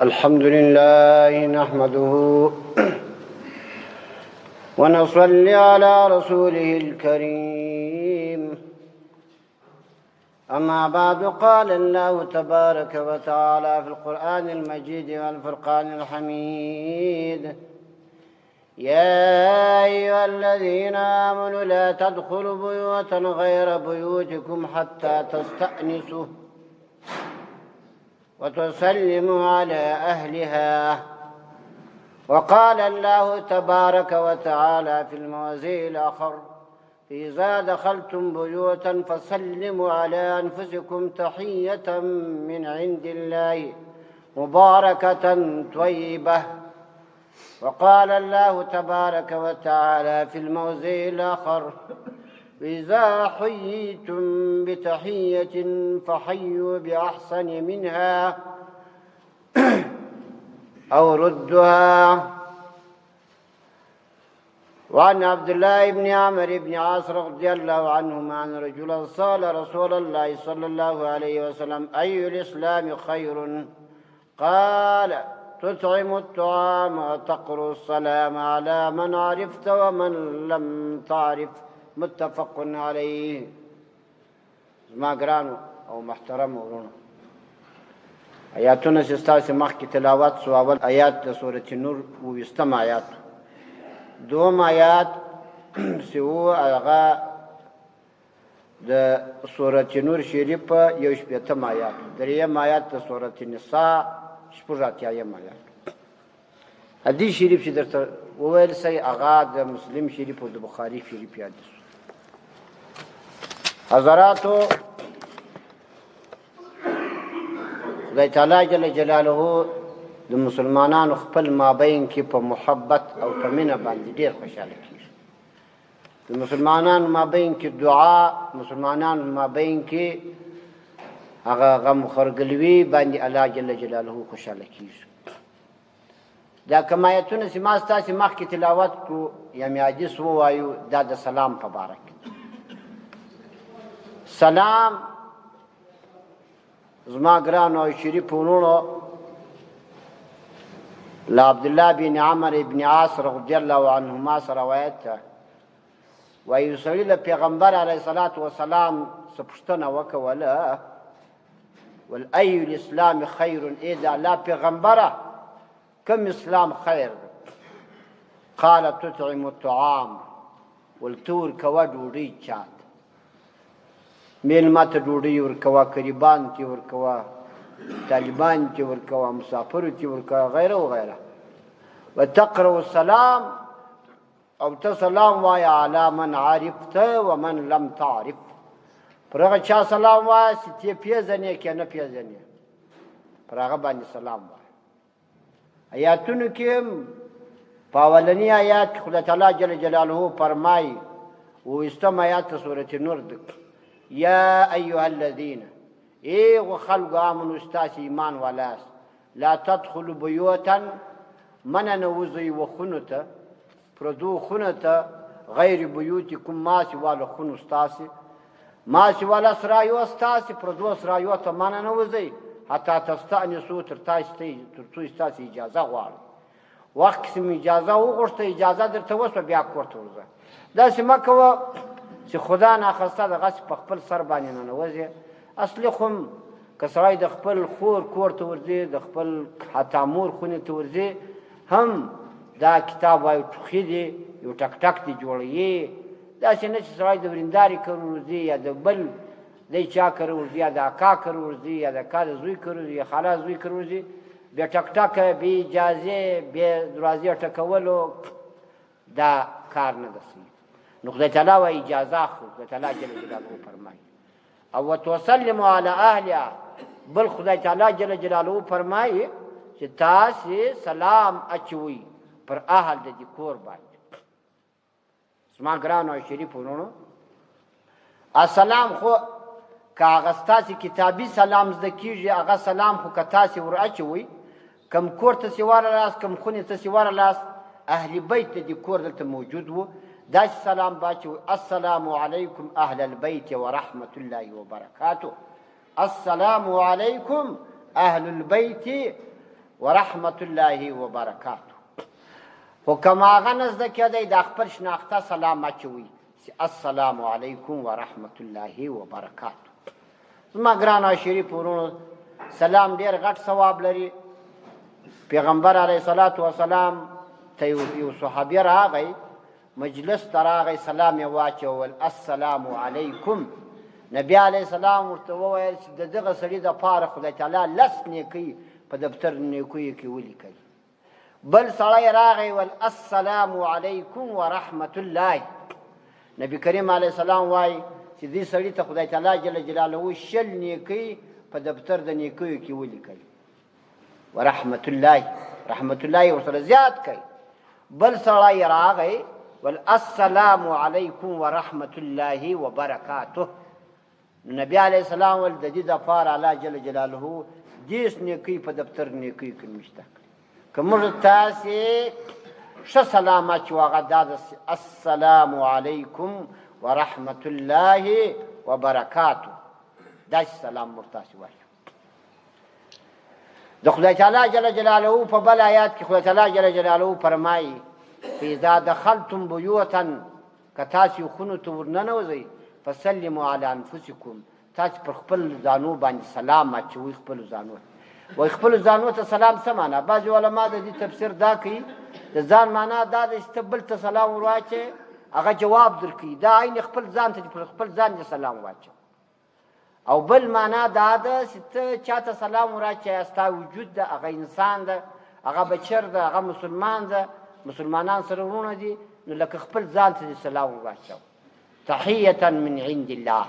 الحمد لله نحمده ونصلي على رسوله الكريم. أما بعد، قال الله تبارك وتعالى في القرآن المجيد والفرقان الحميد: يا أيها الذين آمنوا لا تدخلوا بيوتا غير بيوتكم حتى تستأنسوا وتسلموا على أهلها. وقال الله تبارك وتعالى في الموضع الآخر: إذا دخلتم بيوتا فسلموا على أنفسكم تحية من عند الله مباركة طيبة. وقال الله تبارك وتعالى في الموضع الآخر: إذا حييتم بتحية فحيوا بأحسن منها أو ردها. وعن عبد الله بن عمرو بن عاص رضي الله عنهما أن رجلا سأل رسول الله صلى الله عليه وسلم: أي الإسلام خير؟ قال: تطعم الطعام وتقرأ السلام على من عرفت ومن لم تعرف. متفق علیه. زما ګرانو او محترم ورونو، آیاتونه چې ستاسې مخکې تلاوت سو، اول آیات د سورة نور 20 آیات، دوم آیات چې و هغه د سورة نور شریف 1 آیات، دریم آیات د سورة نساء 86 آیات. حدیث شریف چې درته وویل سئ هغه د مسلم شریف او د بخاري شریف یاد شو. حضراتو، خدای تعالی جل جلاله د مسلمانانو خپل مابین کې په محبت او په مینه باندې ډېر خوشحاله کېږي. د مسلمانانو مابین کې دعا، مسلمانانو مابین کې هغه غم خورګلوي باندې الله جل جلاله خوشحاله کېږي. دا کوم آیتونه چې ما ستاسې مخکې تلاوت کړو یا مې حدیث ووایو، دا د سلام په باره کې. سلام زما ګرانو او شریفو وروڼو، له عبدالله بن عمرو بن عاص رضی الله عنهما سره روایت ده، وایي یو سړي له پیغمبر علیه الصلاة وسلام څه پوښتنه وکوله: ول ای الاسلام خیر؟ ای د الله پیغمبره، کوم اسلام خیر ده؟ قال: تطعم الطعام، ولته ورکوه ډوډۍ چاته، میلمه ته ډوډۍ ورکوه، قریبان ته ورکوه، طالبان ته ورکوه، مسافرو ته ورکوه، غیره وغیره. وتقرأ السلام، او ته سلام وایه علی من عرفت ومن لم تعرف، پر هغه چا سلام وایه چې ته پیژنې که نه پیژنې، پر هغه باندې سلام وایه. آیاتونو کې په اولني آیات کې خدای تعالی جل جلاله فرمایي، 20 آیات سورة نور ده: یا ایها الذین، ایغو خلقو آمنو استاسی ایمان والاست، لا تدخلوا بیوتا، من نوزی و خونتا، پردو خونتا، غیر بیوتکم، ما سوال خون استاسی، ما سوال اسرائیو استاسی، پردو اسرائیو تا من نوزی، حتی تستأنسو، ترتو استاسی اجازه غوار. وقت کسیم اجازه وغوشتا، اجازه در توسو بیا کورت ورزه. داسی مکو چې خدا ناخواسته دغه په خپل سر باندې ننوځي. اصلي خو که سړی د خپل خور کور ته ورځي، د خپل حتی مور خونې ته ورځي، هم دا کتاب وایي ټوخي دی، یو ټک ټک دی جوړوي. داسې نه چې سړی د ورېندارې کور ورځي، یا د بل دی چا کره ورځي، یا د اکا کره ورځي، یا د اکا د زوی کره ورځي، یا خاله زوی کره ورځي، بیا ټک ټک بې اجازې بې دروازې ټکولو دا کار نه ده صحیح. نو خدای تعالی وایي اجازه اخلو، خدای تعالی جل جلاله فرمایي. او وتسلموا علی اهلها، بل خدای تعالی جل جلاله فرمایي چې تاسې سلام اچوئ پر اهل د دې کور باندې. زما ګرانو او شریفو وروڼو، السلام خو که هغه ستاسې کتابي سلام زده کېږي، هغه سلام خو که تاسې ور اچوئ، کم کور ته چې ورغلاست، کم خونې ته چې ورغلاست، اهل بیت د دې کور دلته موجود وو، داس سلام باچو: السلام علیکم اهل البیت و رحمت الله و برکاته. السلام علیکم اهل البیت ورحمت الله وبرکاته. خو کما هغه نه زده کېدی د خپل شناخته سلام اچوي السلام علیکم ورحمت الله وبرکاته. زما ګرانو شریف ورونو، سلام ډېر غټ ثواب لري. پیغمبر علیه الصلاة وسلام ته یو صحابي راغی، مجلس ته راغی، سلام یې واچول السلام علیکم. نبی علیه السلام ورته وویل چې د دغه سړي دپاره خدای تعالی 10 نیکۍ په دفتر نیکیو کې ولیکئ. بل سړی راغی ول السلام علیکم ورحمت الله. نبی کریم علیه السلام وایي چې دې سړي ته خدای تعالی جل جلاله 10 نیکۍ په دفتر د نیکیو کې ولیکئ. ورحمت الله، رحمت الله ورسره زیات کوي. بل سړی راغی ول السلام علیکم ورحمت الله وبرکاته. نبی علیه السلام ول د دې دپاره الله جل جلاله 10 نیکۍ په دفتر نیکیو کې نشته. که موږ تاسې ښه سلام اچو، هغه دا د السلام علیکم ورحمت الله وبرکاته، داسې سلام موږ تاسې وایو. د خدای تعالی جل جلاله په بل آیات کې خدای تعالی جل جلاله فرمایي فاذا دخلتم بیوتا، که تاسې خونو ته ورننوځئ فسلموا علی انفسکم، تاسې پر خپل ځانو باندې سلام اچوئ. خپلو ځانو وایي خپلو ځانو ته سلام څه معنا؟ بعضې علما د دې تفسیر دا کوي د ځان معنا دا ده چې ته بل ته سلام ور واچې هغه جواب درکوي، دا عین خپل ځان ته پر خپل ځان دې سلام واچو. او بل معنا دا ده چې ته چاته سلام ور واچې ستا وجود ده، هغه انسان ده، هغه بشر ده، هغه مسلمان ده، مسلمانان سره ورونه دي، نو لکه خپل ځان ته دې سلام ور واچو. تحیة من عند الله،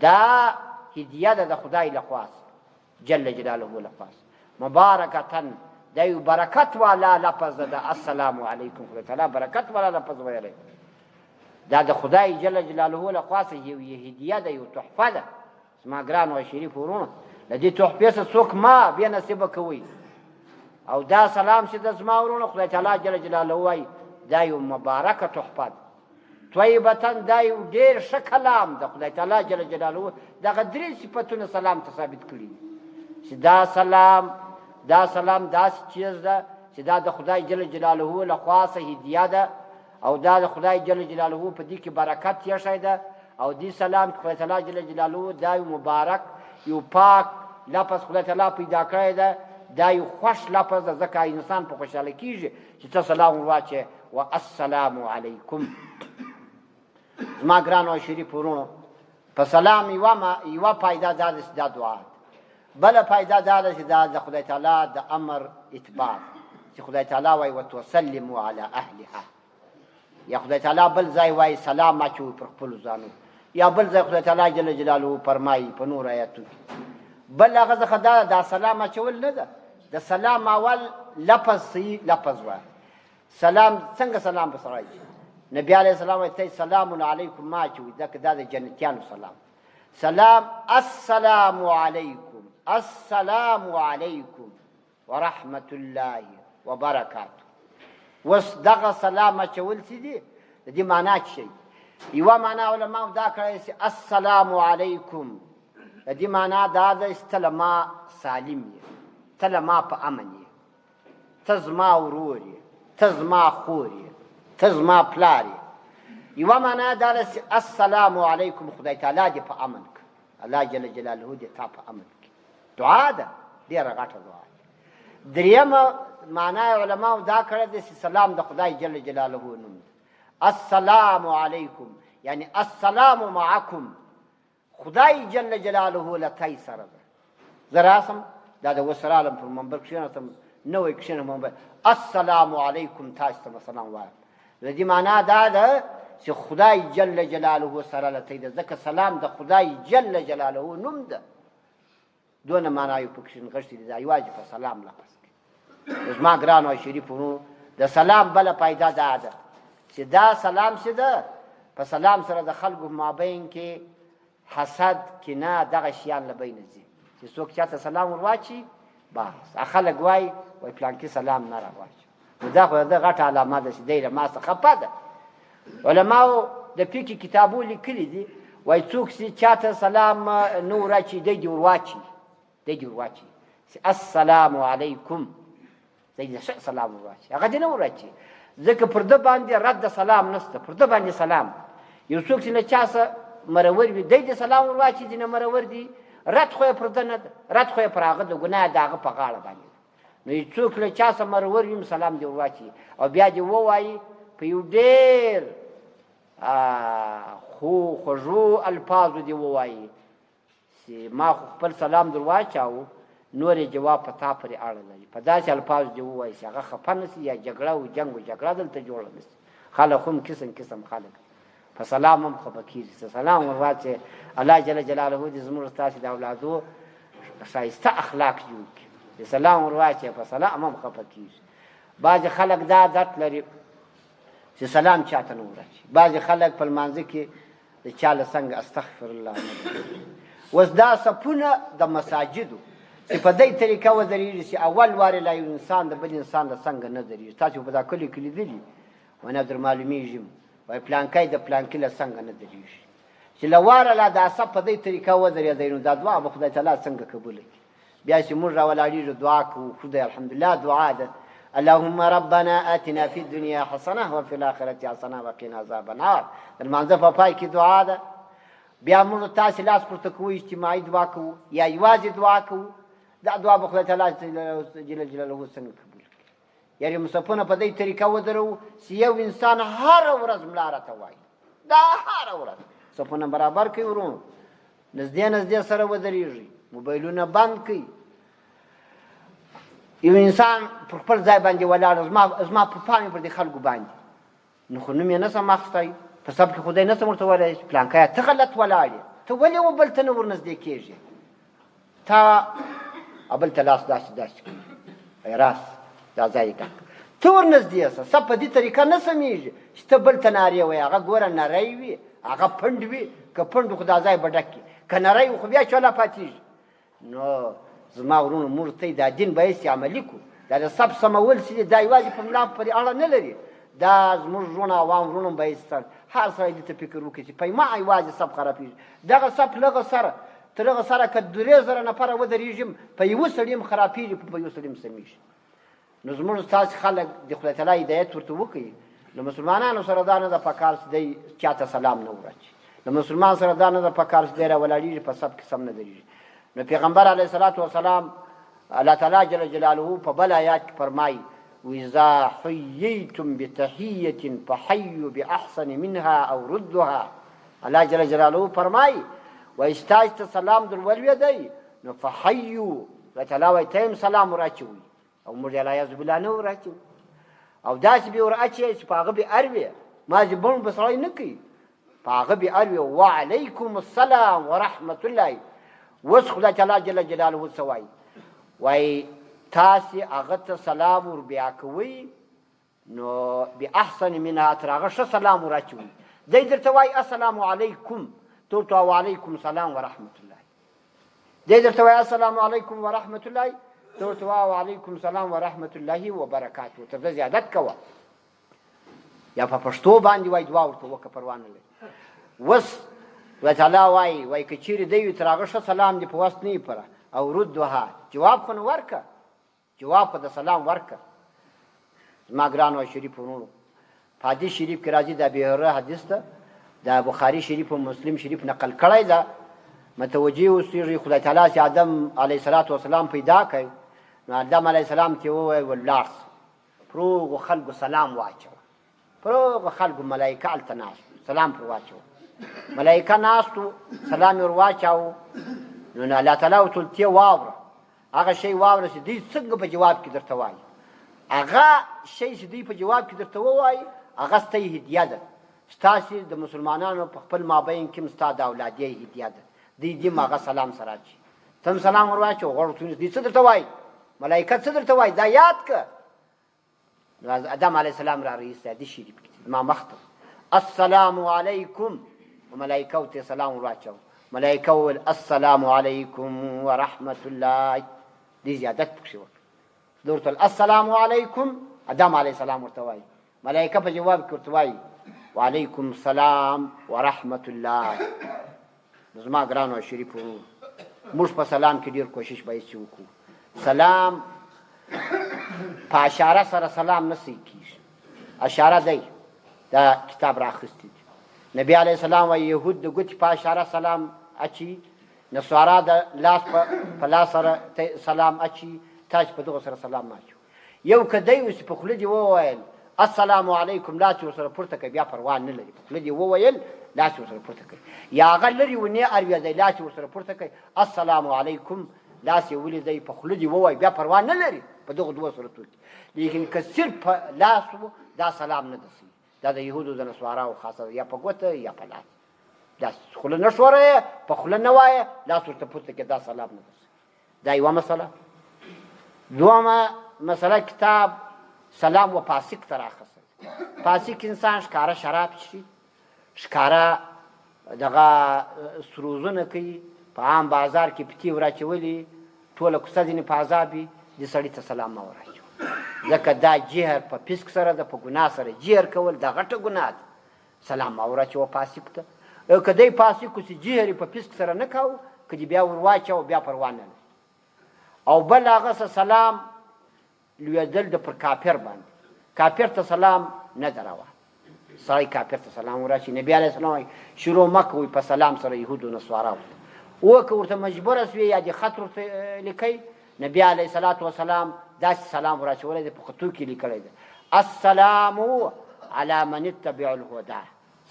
دا هدیه ده د خدای لخواست جل جلاله لخواست. مبارکتن، دا یو برکت والا لفظ ده. السلام علیکم، خدای تعالی برکت والا لفظ ویلی، دا د خدای جل جلاله لخواست یو هدیه ده، یو تحفه ده. زما ګرانو شریف ورونو، له دې تحفې څخه څوک ما بې نصیبه کوي. او دا سلام چې د زما ورونو خدای تعالی جل جلاله وایي دا یو مبارکه تحفه ده. طیبتن، دا یو ډېر ښه کلام ده. خدای تعالی جل جلاله دغه 3 صفتونه سلام ته ثابت کړي دي چې دا سلام داسې چیز ده چې دا د خدای جل جلاله لخواڅه هدیه ده، او دا د خدای جل جلاله په دې کې برکت ایښی ده. او دې سلام خدای تعالی جل جلاله دا یو مبارک، یو پاک لفظ خدای تعالی پیدا کړی ده. دا یو خوش لفظ ده، ځکه انسان په خوشحاله کېږي چې ته سلام ور واچې و السلام علیکم. زما ګرانو شریف ورونو، په سلام یوه فایده دا ده چې دا دعا ده. بله فایده دا ده چې دا د خدای تعالی د امر اتباع، چې خدای تعالی وایي وتسلموا علی اهلها. یا خدای تعالی بل ځای وایي سلام اچوئ پر خپلو ځانو، یا بل ځای خدای تعالی جل جلاله فرمایي په نور آیاتو کې. بل هغه څخه دا سلام اچول نه ده، د سلام اول لفظ صحیح لفظ وایه. سلام څنګه سلام به سړی نبی علیه السلام وایي ته سلام علیکم ما اچوئ، دا د جنتیانو سلام. سلام السلام علیکم، السلام علیکم ورحمت الله وبرکاته. اوس دغه سلام اچول چې دي د دې معنا څه شي؟ یوه معنا علماو دا کړی چې السلام علیکم د دې معنا دا ده چې ته له ما سالم یې، ته له ما په امن یې، ته زما ورور یې، ته زما خور یې، ته زما پلار یې. یوه معنا دا ده چې السلام علیکم خدای تعالی دې په امن کړه، الله جل جلاله دې تا په امن کړي. دعا ده، ډېره غټه دعا ده. درېیمه معنا علماو دا کړی دی چې سلام د خدای جل جلاله نوم ده. السلام علیکم یعنی السلام معکم، خدای جل جلاله له تای سره ده. زه راسم دا د اوس رالم پر منبر کښېناستم، نوی کښېنم منبر السلام علیکم تاسو ته به سلام وایم. د دې معنا دا ده چې خدای جل جلاله سره له تای ده، ځکه سلام د خدای جل جلاله نوم ده. دونه معنا یو پکښې نغښتې دي، دا یوازې په سلام لفظ کې. زما ګرانو شریف ورونو، د سلام بله پیدا دا ده چې دا سلام چې ده په سلام سره د خلکو په مابین کې حسد، کینه، دغه شیان له بینه ځي. چې څوک چاته سلام ور واچي بس خلک وایي پلانکي سلام نه را واچي، نو دا خو د غټه علامه ده چې دی له ما څخه خفه ده. علماو د فقه کتابو لیکلي دي، وایي څوک چې چاته سلام نه ور واچي دی دې ور واچي، دی دې ور واچي. السلام علیکم دې ښه سلام ورواچي هغه دې نه ورواچي ځکه پر ده باندې رد سلام نشته پر ده باندې سلام یو څوک چې له چا څه مرور وي دی دې سلام ورواچي ځینې مرور دي رد خو یې پر ده نه ده رد خو یې پر هغه د ګناه د هغه په غاړه باندې نو یو څوک له چا څه مرور وي سلام دې ورواچي او بیا دې ووایي په یو ډېر خوږو الفاظو دې ووایي چې ما خو خپل سلام در واچاو نور یې جواب په تا پورې اړه لري په داسې الفاظو دې ووایي چې هغه خفه نه سي یا جګړه و جنګ و جګړه دلته جوړه نه سي خلک هم قسم قسم خلک په سلام هم خفه کېږي چې سلام ور واچې الله جل جلاله دې زموږ ستاسې د اولادو ښایسته اخلاق جوړ کړي چې سلام ور واچې په سلام هم خفه کېږي بعضې خلک دا عادت لري چې سلام چاته نه ورچي بعضې خلک په لمانځه کې د چا له څنګه استغفر الله اوس دا صفونه د مساجدو چې په دې طریقه ودرېږي چې اول وارې لا یو انسان د بل انسان له څنګه نه درېږي تاسو په دا کلیو کې لیدلي ونه در معلومیږي وایي پلانکی د پلانکي له څنګه نه درېږي چې له واره لا دا صف په دې طریقه ودرېدی نو دا دعا به خدای تعالی څنګه قبوله کړي بیا چې موږ راولاړېږو دعا کوو خدای الحمدلله دعا ده اللهم ربنا آتنا في الدنيا حسنه وفي الاخره حسنه وقنا عذاب النار د لمانځه په پای کې دعا ده بیا موږ تاسې لاس پورته کوو اجتماعي دعا کوو یا یوازې دعا کوو دا دعا به خدای تعالی جل جلاله څنګه قبول کړي یعنې مصحفونه په دې طریقه ودرو چې یو انسان هره ورځ ملا راته وایي دا هره ورځ صفونه برابر کوي ورونو نږدې نږدې سره ودرېږي موبایلونه بند کوي یو انسان پر خپل ځای باندې ولاړ زما په پام یې پر دې خلکو باندې نو خو نوم یې نه سم اخیستی په سب کې خدای نه سم ورته ویلی پلانکیه ته غلط ولاړ یې ته ولې و بل ته نه ورنږدې کېږې تا بل ته لاس داسې داسې کوي راس دا ځای یې ته ورنږدې شه سب په دې طریقه نه سمېږي چې ته بل ته نارې وایې هغه ګوره نری وي هغه پنډ وي که پنډ خو دا ځای به ډک کړي که نری خو بیا چوله پاتېږي نو زما ورونو موږ ته دا دین به هسې عملي کړو دا د سب سمول چې دی دا یوازې په ملا پورې اړه نه لري دا زموږ ورونه عوام ورونه به هسې هر سړی دې ته فکر وکړي چې پیما یوازې سب خرابېږي دغه سب لغه سره تر هغه سره که 3000 نفره ودرېږي په یوه سړي هم خرابېږي په یوه سړي هم سمېږي نو زموږ ستاسې خلک د خدای تعالی هدایت ورته وکړي له مسلمانانو سره دا نه ده پکار چې دی چاته سلام نه ورچي له مسلمان سره دا نه ده پکار چې دی راولاړېږي په سب کې سم نه درېږي نو پیغمبر علیه الصلاة والسلام الله تعالی جل جلاله په بل آیات کې فرمایي وإذا حييتم بتحية فحيوا بأحسن منها أو ردها الله جل جلاله فرمایي وایي ستاسې ته سلام در ولوېدی نو فحیو الله تعالی وایي ته هم سلام ورچوئ او موږ العیاذ بالله نه ورچوو او داسې به ورچوئ چې په هغه به اروي مازې بڼ به سړی نه کوي په هغه به اروي وعلیکم السلام ورحمة الله اوس خدای تعالی جل جلاله څه وایي وایي تاسې هغه ته سلام ور بیا کوئ نو باحسن منها تر هغه ښه سلام ور اچوئ دی درته وایي السلام علیکم ته ورته وعلیکم السلام ورحمة الله دی درته وایي السلام علیکم ورحمة الله ته ورته وعلیکم السلام ورحمة الله وبرکاته تر ده زیادت کوه یا په پښتو باندې وایي دعا ورته وکړه پروا نه لري اوس خدای تعالی وایي که چیرې دی وي تر هغه ښه سلام دې په وس نه پره او ردها جواب خو نه ورکه جواب خو د سلام ورکه زما ګرانو شریف ورونو په حدیث شریف کې راځي د ابي هريره حدیث ده د بخاري شریف او مسلم شریف نقل کړی ده متوجه اوسېږي خدای تعالی چې آدم علیه الصلاة والسلام پیدا کړی نو آدم علیه السلام ته وویل ولاړ پروغو خلکو سلام واچوه پروغو خلکو ملایکه هلته ناست سلام پر واچوه ملائکه ناستو سلام یې ور واچاوه نو الله تعالی ورته ویل ته واوره هغه شی واوره چې دوی څنګه په جواب کې درته وایي هغه شی چې دوی په جواب کې درته ووایي هغه ستا هدیه ده ستاسې د مسلمانانو په خپل مابین کې هم ستا د اولادیه هدیه ده دوی دې هغه سلام سره اچي ته هم سلام ور واچوه غوړ دوی څه درته وایي ملایکه څه درته وایي دا یاد کړه نو آدم علیه السلام را رئیستی حدیث شریف کې زما مخ ته السلام علیکم ملائکه ورته سلام ور واچوه ملائکه وویل السلام علیکم ورحمة الله دې زیادت پکښې وکړه ده ورته السلام علیکم آدم علیه السلام ورته وایي ملائکه په جواب کې ورته وایي وعلیکم السلام ورحمة الله نو زما ګرانو شریفو موږ په سلام کې ډېر کوشش باید چې وکړو سلام په اشاره سره سلام نه صحیح کېږي. اشاره دی دا کتاب راخیستی دی. نبی علیه السلام وایي یهود د ګوتې په اشاره سلام اچي، نصارا د لاس په لاس سره سلام اچي، تاسو په دغه سره سلام نه اچو. یو که دی اوس په خوله دې وویل السلام علیکم، لاس یې ورسره پورته کوي، بیا پروا نه لري. په خوله دې وویل لاس یې ورسره پورته کوي، یا هغه لرې ونې اورېدی لاس یې ورسره پورته کوي السلام علیکم، لاس یې ولیدی په خوله دې ووایي، بیا پروا نه لري په دغه دوه صورتو کې. لیکن که صرف په لاس و دا سلام نه ده صحیح. دا د یهودو د نصاراو خاصه ده، یا په ګوته یا په لاس. دا خوله نه ښوروې، په خوله نه وایه، لاس ورته پورته کړې، دا سلام نه ده صحیح. دا یوه مسله. دومه مسله کتاب سلام و فاسق ته راخصوي. فاسق انسان ښکاره شراب څښي، ښکاره دغه سروزونه کوي، په عام بازار کې پتې وراچولي، ټوله کوڅه ځینې په عذاب وي، دې سړي ته سلام مه وراچوه، ځکه دا جهر په فسق سره ده، په ګناه سره جهر کول دا غټه ګناه ده. سلام مه وراچوه فاسق ته. که دی فاسق اوسي جهر یې په فسق سره نه کوو، که دې بیا ور واچوه بیا پروا نه لري. او بل هغه سلام لویدل د پر کافر باندې، کافر ته سلام نه دروا. سړی کافر ته سلام وراشي، نبی علیه السلام وایي شروع مه کوئ په سلام سره یهودو نصاراو. او که ورته مجبوره سوې یا دې خط ورته لیکئ، نبی علیه الصلاة وسلام داسې سلام وراچولی دی، په خطو کې لیکلی دی السلام علی من اتبع الهدى،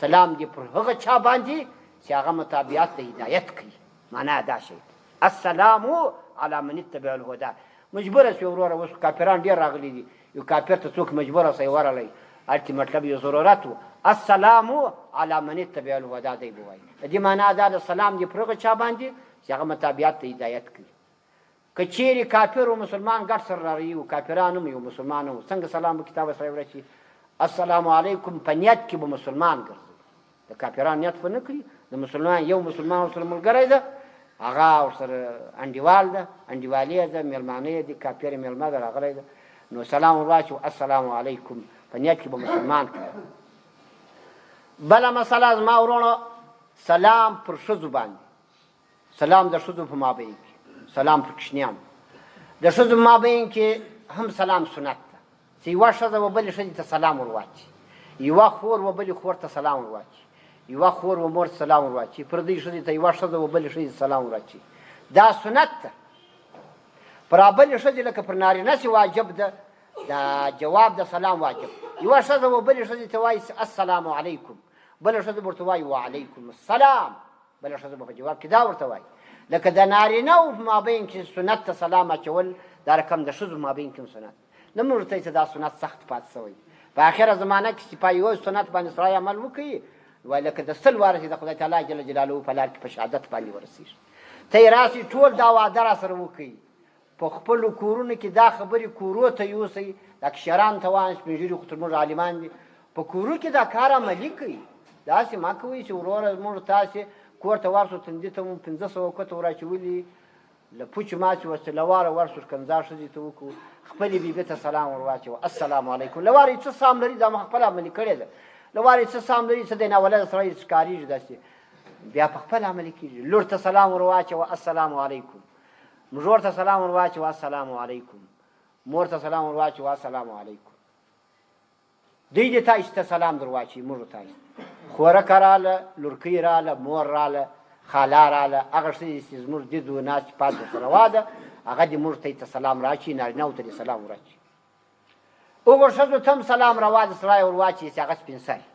سلام دې پر هغه چا باندې چې هغه مطابقت د هدایت کوي. معنا دا شی السلام علی من اتبع الهدى. مجبوره سوې وروره، اوس کافران ډېر راغلي دي، یو کافر ته څوک مجبوره سوی ورغلی، هلته مطلب یو ضرورت و، السلام علی من اتبع الهدى دی به وایي. د دې معنا دا د سلام دې پر هغه چا باندې چې هغه مطابقت د هدایت کوي. که چیرې کافر و مسلمان ګډ سره راغلي و، کافران هم یو مسلمان هم، څنګه سلام به کتاب سره ورچي السلام علیکم، په نیت کې به مسلمان ګرځي، د کافران نیت به نه کړي. د مسلمان یو مسلمان ورسره ملګری ده، هغه ورسره انډیوال ده، انډیوالي ده، مېلمانه دي، کافر مېلمه ده راغلی ده، نو سلام ور واچو السلام علیکم، په نیت کې به مسلمان کړي. بله مسله زما ورونو، سلام پر ښځو باندې، سلام د ښځو په مابین کې، سلام پر کوچنیانو. د ښځو په مابین کې هم سلام سنت ده، چې یوه ښځه و بلې ښځې ته سلام ور واچي، یوه خور و بلې خور ته سلام ور واچي، یوه خور و مور ته سلام ور واچي، پردۍ ښځې ته یوه ښځه و بلې ښځې ته سلام ور واچي. دا سنت ده. پر بلې ښځې لکه پر نارینه چې واجب ده، دا جواب د سلام واجب. یوه ښځه و بلې ښځې ته وایي السلام علیکم، بله ښځه به ورته وایي وعلیکم السلام، بله ښځه به په جواب کې دا ورته وایي. لکه د نارینهو په مابین کې سنت ته سلام اچول، دا رقم د ښځو په مابین کې هم سنت. نه مې ورته چې دا سنت سخت پاتې شوی. په آخره زمانه کې چې په یوه سنت باندې سړی عمل وکړي، وایي لکه د سل واره چې د خدای تعالی جل جلاله په لار کې په شهادت باندې ورسېږي. ته یې راسئ ټول دا وعده راسره وکړي، په خپلو کورونو کې دا خبرې کورو ته یوسئ، دا کشران ته وایي، سپین ږیري خو تر موږ عالمان دي، په کورو کې دا کار عملي کوي. داسې مه کوئ چې وروره زموږ تاسې کور ته ورسو، تندي ته مو 500 کوته وراچولي، له پوچې ماچې ورسې لواره ورسو، ښکنځا ښځې ته وکړو، خپلې بیبي ته سلام ور واچوه السلام علیکم. لواره یې څه سام لري، دا مو خپله عملي کړې ده. لواره یې څه سام لري، څه دی ناولده سړی ښکارېږي داسې، بیا په خپله عملي کېږي. لور ته سلام ور واچوه السلام علیکم، مژور ته سلام ور واچوه السلام علیکم، مور ته سلام ور واچوه السلام علیکم. دوی دې تاسو ته سلام در واچوي، موږ تاسو خورک راله، لورکۍ راله، مور راله، خاله راله، هغه ښځې چې زموږ دید و ناست پات ورسره واده، هغه دې موږ ته سلام راچي، نارینهو ته دې سلام وراچي. هغو ښځو ته هم سلام روا ده، سړی ور واچي چې هغه سپین سري،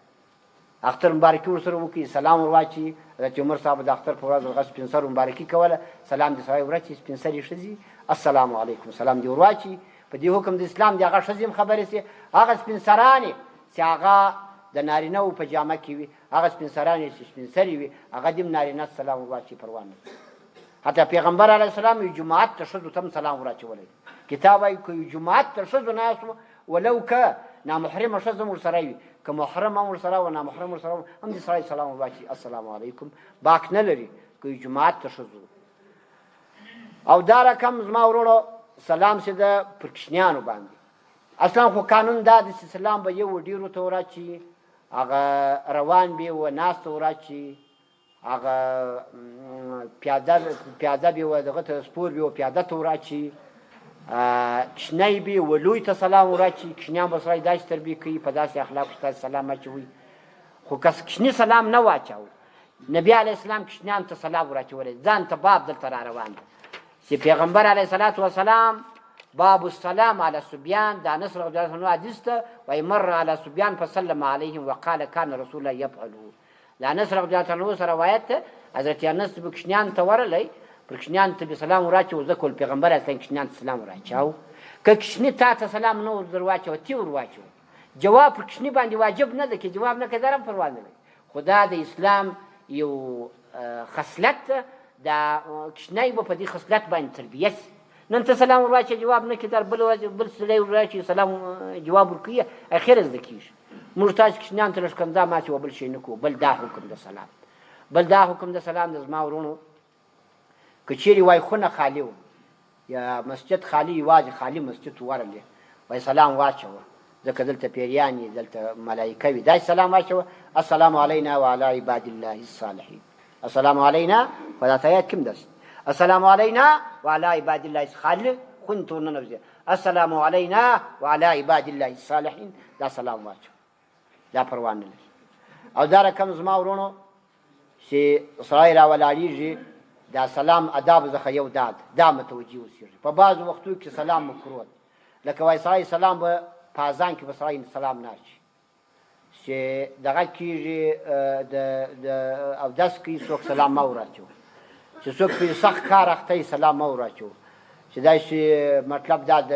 اختر مبارکي ورسره وکړي، سلام ور واچي. حضرت عمر صاحب د اختر په ورځ هغه سپین سر مبارکي کوله، سلام دې سړی وراچي، سپین سري ښځې السلام علیکم، سلام دې ور واچي. په دې حکم د اسلام دی هغه ښځې هم خبرې سي، هغه سپین سرانې چې هغه د نارینهو په جامه کې وي، هغه سپین سرانې چې سپین سري وي، هغه دې هم نارینه سلام ور واچي، پروا نه. حتی پیغمبر علیه السلام یو جماعت ته ښځو ته هم سلام ور اچولی. کتاب وایي که یو جماعت ته ښځو ناست و، ولو که نامحرمه ښځه هم ورسره وي، که محرم هم ورسره و نامحرم ورسره هم دې سړی سلام ور واچي السلام علیکم، باک نه لري که یو جماعت ته ښځو. او دا رقم زما وروڼو سلام چې ده پر کوچنیانو باندې، اصلا خو قانون دا دی چې سلام به یو ډېرو ته وراچي، هغه روان بې و ناسته وراچي، هغه پیاده بې و دغه ته سپور بې و پیاده ته وراچي، کشنی وي و لوی ته سلام وراچي کشنیان به سړی داسې تربیه کوي په داسې اخلاقو چې تاسې سلام اچوئ خو که کشني سلام نه واچاو نبي علیه السلام کشنیانو ته سلام وراچولی ځان ته باب دلته را روان ده چې پیغمبر علیه الصلاة والسلام باب السلام على الصبيان دا انس رضی الله عنه حدیث ته وای مر على الصبيان فسلم عليهم وقال كان رسول الله يفعله دا انس رضی الله عنه سره روایت ته حضرت انس به کشنیان ته ورلی پر کشنیان ته به سلام وراچو ځکه پیغمبر اسلام کشنیان ته سلام وراچاو که کشنی تا ته سلام نه در واچو تی ور واچو جواب پر کشنی باندې واجب نه ده که جواب نه کړم پروا نه خدا د اسلام یو خصلت دا کشنی به په دې خصلت باندې تربیت نن ته سلام ورواچې جواب نه کړي در بل سړی ورواچې سلام جواب ورکوي اخر زده کېږي موږ تاسو کشنیان ته لښکنځا ماتې و بل شی نه کوو بل دا حکم د سلام بل دا حکم د سلام د زما ورونو که چیرې وای خونه خالي و یا مسجد خالي یوازې خالي مسجد ورلې وای سلام واچوه ځکه دلته پیریان یې دلته ملایکه وي داسې سلام واچوه السلام علینا وعلى عباد الله الصالحین السلام علینا خدا ته یاد کوم دست السلام علینا وعلى عباد الله خالي خون ته ورننوځي السلام علینا وعلى عباد الله الصالحین دا سلام واچوه دا پروا نه لري او دا رقم زما ورونو چې سړی راولاړېږي دا سلام اداب څخه یو دا متوجه اوسېږي په بعضو وختو کې سلام مکروه لکه وایي سړی سلام به په اذان کې به سړی سلام نه اچي چې دغه کېږي اودس کوي څوک سلام مه وراچو چې څوک پرې سخت کار اخته سلام مه وراچو چې داسې مطلب دا د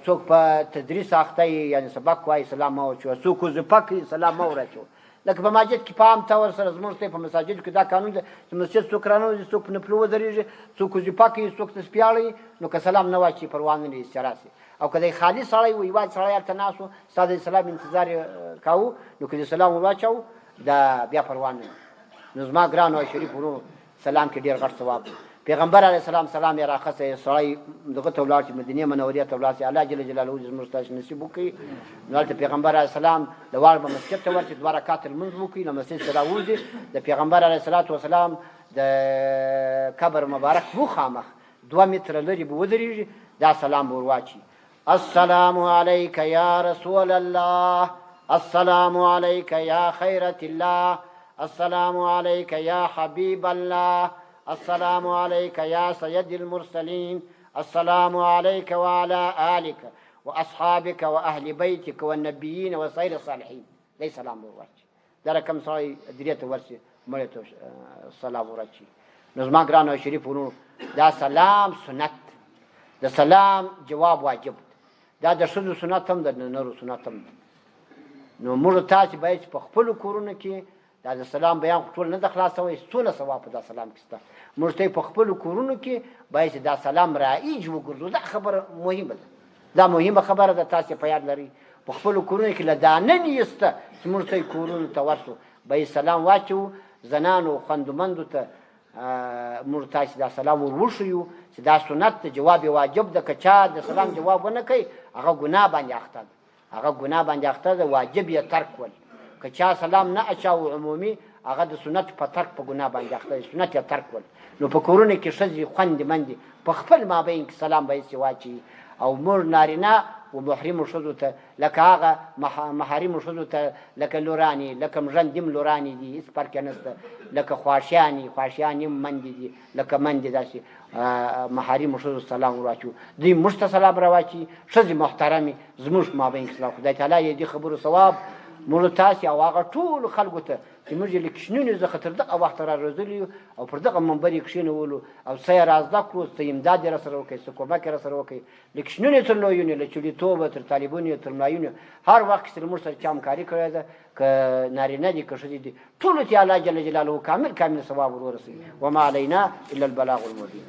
څوک په تدریس اخته یعنې سبق وایي سلام مه واچوه څوک وظیفه کوي سلام مه وراچوه لکه په مسجد کې په عام طور سره زموږ ته په مساجدو کې دا قانون دی چې مسجد څوک رانوځي څوک په نفلو ودرېږي څوک وظیفه کوي څوک تسبیح اړوي نو که سلام نه واچي پروا نه لري استراحت سي او که دی خالي سړی و یوازې سړی هلته ناست و ستا د سلام انتظار یې کاوه نو که د سلام ور واچوو دا بیا پروا نه نو زما ګرانو او شریف ورونو سلام کې ډېر غټ ثواب دی پیغمبر علیه السلام سلام یې راخستی سړی دغه ته ولاړ شي مدینې منورې ته ولاړ شي الله جل جلاله دې زموږ تاسو نصیب وکړي نو هلته پیغمبر علیه السلام د واړه به مسجد ته ورشي 2 رکعات لمونځ وکړي له مسجد څخه راوځي د پیغمبر علیه الصلاة والسلام د قبر مبارک مخامخ 2 متره لرې به ودرېږي دا سلام به ور واچي السلام علیک یا رسول الله السلام علیک یا خیرة الله السلام علیک یا حبیب الله السلام عليك يا سيد المرسلين السلام عليك وعلى آلك وأصحابك وأهل بيتك والنبيين وسائر الصالحين ليس سلام ورواچي دا رقم سړی درې ته ورسي مړی ته سلام ورواچي نو زما ګرانو او شریف ورونو دا سلام سنت د سلام جواب واجب دا د ښځو سنت هم د نرو سنت هم نو موږ تاسې باید په خپلو کورونو کې دا د سلام بیان خو ټول نه د خلاصوئ څونه ثواب په دا سلام کې شته موږ ته په خپلو کورونو کې باید چې دا سلام رایج وګرځو دا خبره مهمه ده دا مهمه خبره ده تاسې په یاد لرئ په خپلو کورونو کې له دا نن یې شته چې موږ ته کورونو ته ورسو باید سلام واچوو زنانو خوندمندو ته موږ تاسې دا سلام ور وښیو چې دا سنت د جواب واجب ده که چا د سلام جواب ونه کوي هغه ګناه باندې اخته ده هغه ګناه باندې اخته ده واجب یې ترک ول که چا سلام نه اچاو عمومي هغه د سنت په ترک په ګناه باندې اخته دی سنت یې ترک ول نو په کورونو کې ښځې خوندې مندې په خپل مابین کې سلام باید چې واچي او موږ نارینه و محرمو ښځو ته لکه هغه محارمو ښځو ته لکه لورانې لکه مژندې هم لورانې دي هېڅ فرق یې نشته لکه خواشیانې هم مندې دي لکه مندې داسې محارمو ښځو سلام ورواچو دوی موږ ته سلام راواچي ښځې محترمې زموږ په مابین کې سلام خدای تعالی یې دې خبرو ثواب موږ تاسې او هغه ټولو خلکو ته چې موږ یې له کوچنیو څخه تر دغه وخته را روزلي یو او پر دغه منبر یې کښېنولو او څه یې را زده کړو څه امداد یې راسره وکړئ څه کومک یې راسره وکړئ له کوچنیو تر لویونو له چولیتوبه تر طالبونو تر ملایونو هر وخت چې موږ سره چا همکاري کړې ده که نارینه دي که ښځې دي ټولو ته الله جل جلاله کامل ثواب ور ورسوي وما علینا الا البلاغ المبین